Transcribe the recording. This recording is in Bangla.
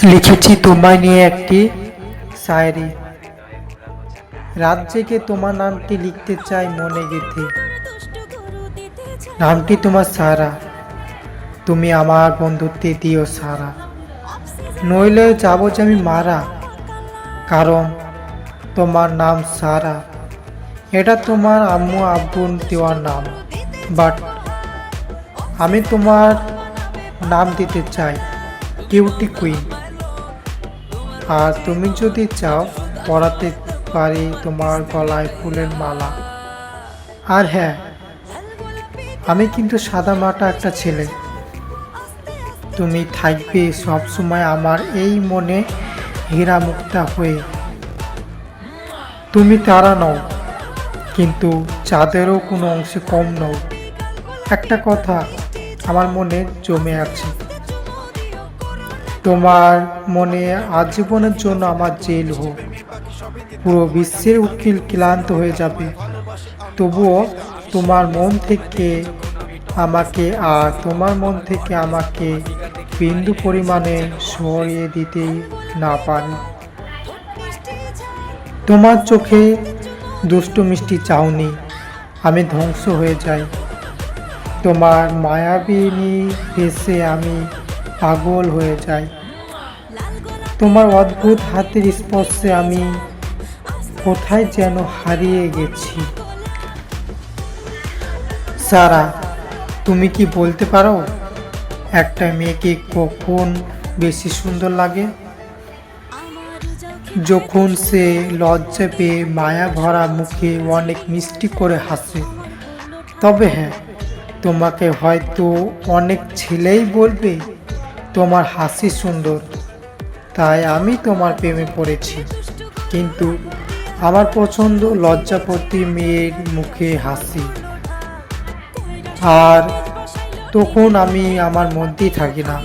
লিখেছি তোমায় নিয়ে একটি শায়রি। রাত জেগে তোমার নামটি লিখতে চাই মনে গেঁথে। নামটি তোমার সারা, তুমি আমার বন্ধুত্বে দিও সারা। নইলে যাবো যে আমি মারা, কারণ তোমার নাম সারা। এটা তোমার আম্মু আব্বুর দেওয়ার নাম, বাট আমি তোমার নাম দিতে চাই কিউটি কুইন। আর তুমি যদি চাও পরাতে পারি তোমার গলায় ফুলের মালা। আর হ্যাঁ, আমি কিন্তু সাদা মাটা একটা ছেলে। তুমি থাকবে সব সময় আমার এই মনে হীরা মুক্তা হয়ে। তুমি তারা নও, কিন্তু চাঁদেরও কোনো অংশে কম নও। একটা কথা আমার মনে জমে আছে, তোমার মনে আজীবনের জন্য আমার জেল হোক। পুরো বিশ্বের উকিল ক্লান্ত হয়ে যাবে, তবুও তোমার মন থেকে আমাকে আর তোমার মন থেকে আমাকে বিন্দু পরিমাণে সরিয়ে দিতে না পারি। তোমার চোখে দুষ্টু মিষ্টি চাউনি আমি ধ্বংস হয়ে যাই। তোমার মায়াবিনী ভেসে আমি পাগল হয়ে যাই। তোমার অদ্ভুত হাতের স্পর্শে আমি কোথায় যেন হারিয়ে গেছি। সারা, তুমি কি বলতে পারো একটা মেয়েকে কখন বেশি সুন্দর লাগে? যখন সে লজ্জা পেয়ে মায়া ভরা মুখে অনেক মিষ্টি করে হাসে। তবে হ্যাঁ, তোমাকে হয়তো অনেক ছেলেই বলবে তোমার হাসি সুন্দর, তাই আমি তোমার প্রেমে পড়েছি। কিন্তু আমার পছন্দ লজ্জাপতি মেয়ের মুখে হাসি। আর তখন আমি আমার মধ্যেই থাকি না।